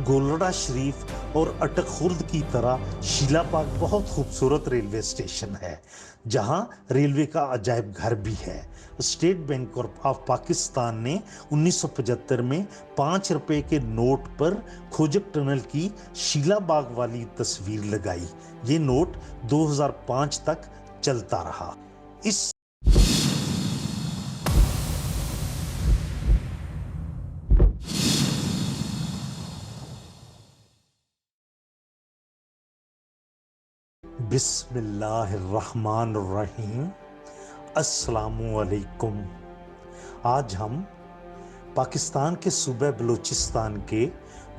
गोलड़ा शरीफ और अटक खुर्द की तरह शीलाबाग बहुत खूबसूरत रेलवे स्टेशन है, जहां रेलवे का अजायब घर भी है। स्टेट बैंक ऑफ पाकिस्तान ने 1975 में 5 रुपए के नोट पर खोजक टनल की शीलाबाग वाली तस्वीर लगाई। ये नोट 2005 तक चलता रहा। इस बिस्मिल्लाहिर्रहमानिर्रहीम, अस्सलामुअलैकुम। आज हम पाकिस्तान के सूबे बलूचिस्तान के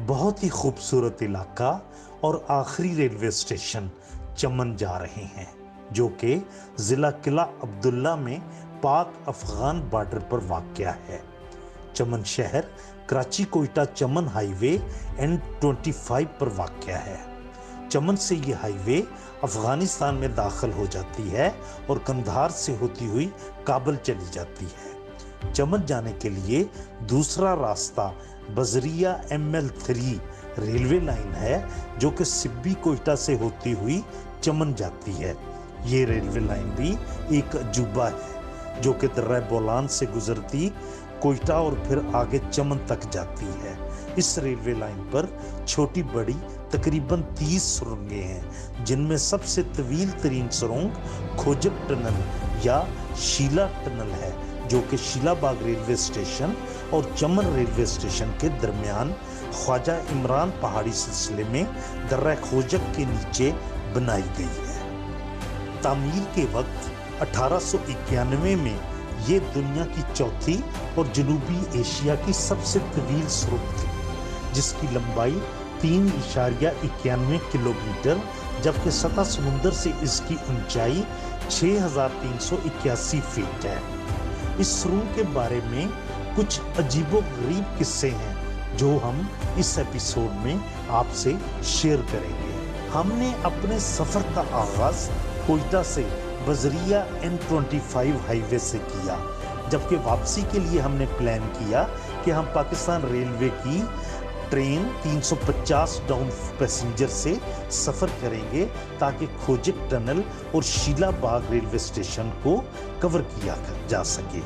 बहुत ही खूबसूरत इलाका और आखिरी रेलवे स्टेशन चमन जा रहे हैं, जो कि ज़िला किला अब्दुल्ला में पाक अफ़गान बॉर्डर पर वाक़या है। चमन शहर कराची कोयटा चमन हाईवे N25 पर वाक़या है। चमन से ये हाईवे अफगानिस्तान में दाखिल हो जाती है और कंधार से होती हुई काबुल चली जाती है। चमन जाने के लिए दूसरा रास्ता बजरिया ML3 रेलवे लाइन है, जो कि सिब्बी कोयटा से होती हुई चमन जाती है। ये रेलवे लाइन भी एक अजूबा है, जो कि दर्रा बोलान से गुजरती कोयटा और फिर आगे चमन तक जाती है। इस रेलवे लाइन पर छोटी बड़ी तकरीबन 30 सुरंगें हैं, जिनमें सबसे तवील तरीन सुरंग खोजक टनल या शीला टनल है, जो कि शीलाबाग रेलवे स्टेशन और चमन रेलवे स्टेशन के दरमियान ख्वाजा इमरान पहाड़ी सिलसिले में दर्रा खोजक के नीचे बनाई गई है। तामीर के वक्त 1891 में ये दुनिया की चौथी और जनूबी एशिया की सबसे तवील सुरंग थी, जिसकी लंबाई 3.91 किलोमीटर, जबकि सतह समुंदर से इसकी ऊंचाई 6,381 फीट है। इस सुरंग के बारे में कुछ अजीबोगरीब किस्से हैं, जो हम इस एपिसोड में आपसे शेयर करेंगे। हमने अपने सफर का आगाज कोयटा से बजरिया N25 हाईवे से किया, जबकि वापसी के लिए हमने प्लान किया कि हम पाकिस्तान रेलवे की ट्रेन 350 डाउन पैसेंजर से सफ़र करेंगे, ताकि खोजक टनल और शीलाबाग रेलवे स्टेशन को कवर किया जा सके।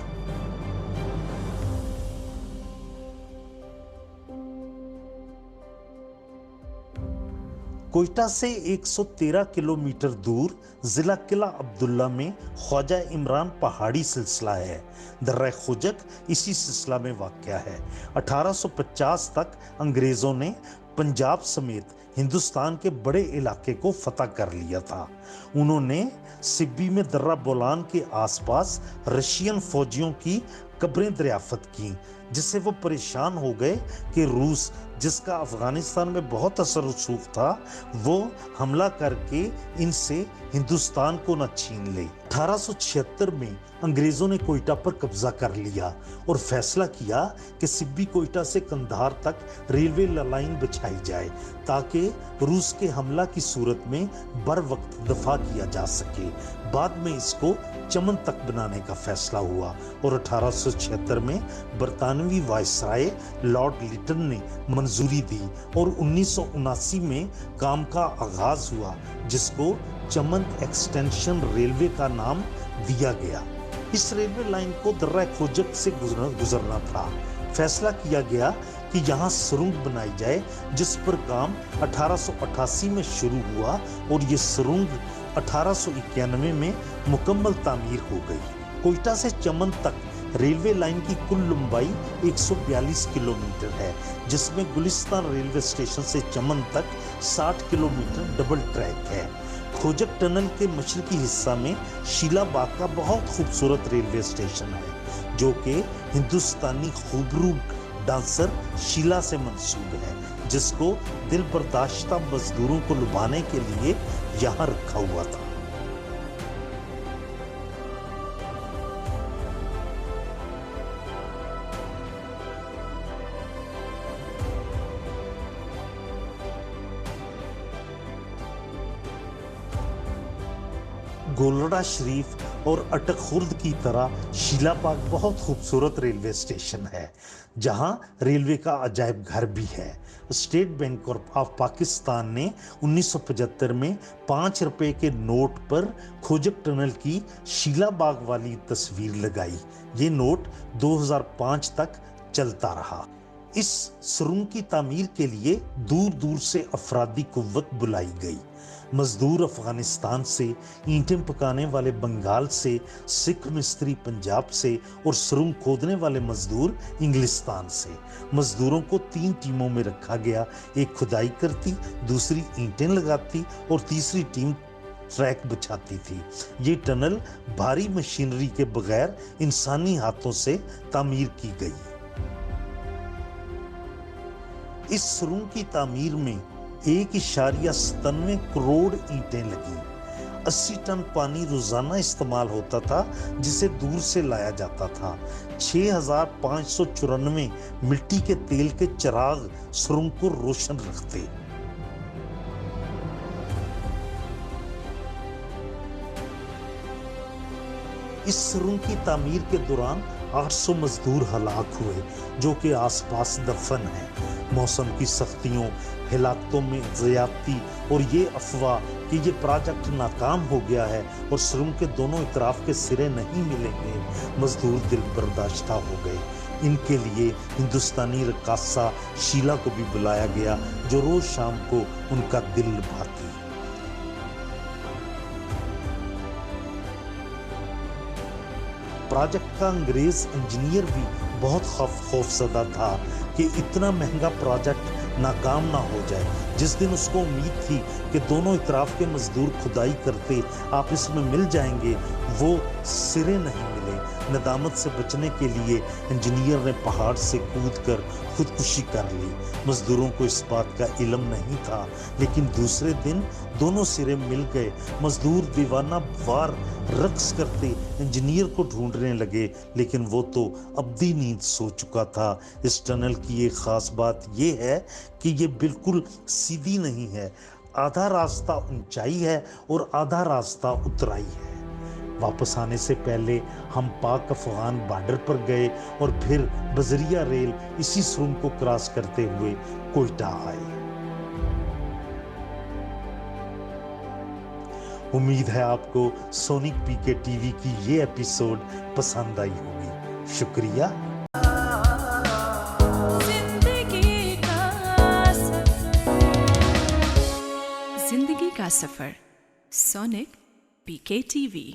कोयटा से 113 किलोमीटर दूर ज़िला किला अब्दुल्ला में ख्वाजा इमरान पहाड़ी सिलसिला है। दर्रा खोजक इसी सिलसिला में वाक़या है। 1850 तक अंग्रेज़ों ने पंजाब समेत हिंदुस्तान के बड़े इलाके को फतह कर लिया था। उन्होंने सिब्बी में दर्रा बोलान के आसपास रशियन फौजियों की कब्रें दरियाफ्त की, जिससे वो परेशान हो गए कि रूस, जिसका अफगानिस्तान में बहुत असर रसूख था, वो हमला करके इनसे हिंदुस्तान को न छीन ले। 1876 में अंग्रेज़ों ने कोयटा पर कब्जा कर लिया और फैसला किया कि सिब्बी कोयटा से कंधार तक रेलवे लाइन बिछाई जाए, ताकि रूस के हमला की सूरत में बर वक्त दफा किया जा सके। बाद में इसको चमन तक बनाने का फैसला हुआ और 1876 में बरतानवी वायसराय लॉर्ड लिटन ने मंजूरी दी और 1979 में काम का आगाज हुआ, जिसको चमन एक्सटेंशन रेलवे का नाम दिया गया। इस रेलवे लाइन को दर्रा खोजक से गुजरना था। फैसला किया गया कि यहाँ सुरंग बनाई जाए, जिस पर काम 1888 में शुरू हुआ और ये सुरंग 1891 में मुकम्मल तामीर हो गई। कोयटा से चमन तक रेलवे लाइन की कुल लंबाई 142 किलोमीटर है, जिसमें गुलिस्तान रेलवे स्टेशन से चमन तक 60 किलोमीटर डबल ट्रैक है। खोजक टनल के मशरकी हिस्सा में शीलाबाग का बहुत खूबसूरत रेलवे स्टेशन है, जो कि हिंदुस्तानी खूबरू डांसर शीला से मंसूब है, जिसको दिल बर्दाश्ता मजदूरों को लुभाने के लिए यहाँ रखा हुआ था। गोलड़ा शरीफ और अटक खुर्द की तरह शीलाबाग बहुत खूबसूरत रेलवे स्टेशन है, जहां रेलवे का अजायब घर भी है। स्टेट बैंक ऑफ पाकिस्तान ने 1975 में 5 रुपए के नोट पर खोजक टनल की शीलाबाग वाली तस्वीर लगाई। ये नोट 2005 तक चलता रहा। इस सुरंग की तामीर के लिए दूर दूर से अफरादी कुव्वत बुलाई गई। मजदूर अफगानिस्तान से, ईंटें पकाने वाले बंगाल से, सिख मिस्त्री पंजाब से और सुरंग खोदने वाले मजदूर इंग्लिस्तान से। मजदूरों को 3 टीमों में रखा गया। एक खुदाई करती, दूसरी ईंटें लगाती और तीसरी टीम ट्रैक बिछाती थी। ये टनल भारी मशीनरी के बगैर इंसानी हाथों से तामीर की गई। इस सुरंग की तामीर में 1.97 करोड़ ईंटें लगी। 80 टन पानी रोजाना इस्तेमाल होता था, जिसे दूर से लाया जाता था। 6594 मिट्टी के तेल के चिराग सुरंग को रोशन रखते। इस सुरंग की तामीर के दौरान 800 मजदूर हलाक हुए, जो कि आसपास दफन हैं। मौसम की सख्तियों, हिलाकतों में ज़्यादती और ये अफवाह कि ये प्रोजेक्ट नाकाम हो गया है और सुरंग के दोनों इतराफ के सिरे नहीं मिलेंगे, मजदूर दिल बर्दाश्ता हो गए। इनके लिए हिंदुस्तानी रक्कासा शीला को भी बुलाया गया, जो रोज शाम को उनका दिल लुभाती। प्रोजेक्ट का अंग्रेज इंजीनियर भी बहुत खौफजदा था कि इतना महंगा प्रोजेक्ट नाकाम ना हो जाए। जिस दिन उसको उम्मीद थी कि दोनों इतराफ के मजदूर खुदाई करते आपस में मिल जाएंगे, वो सिरे नहीं मिले। नदामत से बचने के लिए इंजीनियर ने पहाड़ से कूदकर खुदकुशी कर ली। मजदूरों को इस बात का इल्म नहीं था, लेकिन दूसरे दिन दोनों सिरे मिल गए। मजदूर दीवाना वार रक्स करते इंजीनियर को ढूंढने लगे, लेकिन वो तो अब्दी नींद सो चुका था। इस टनल की एक खास बात ये है कि ये बिल्कुल सीधी नहीं है। आधा रास्ता ऊंचाई है और आधा रास्ता उतराई है। वापस आने से पहले हम पाक अफगान बॉर्डर पर गए और फिर बजरिया रेल इसी सुरंग को क्रॉस करते हुए कोयटा आए। उम्मीद है आपको सोनिक पीके टीवी की ये एपिसोड पसंद आई होगी। शुक्रिया। जिंदगी का सफर, सोनिक पीके टीवी।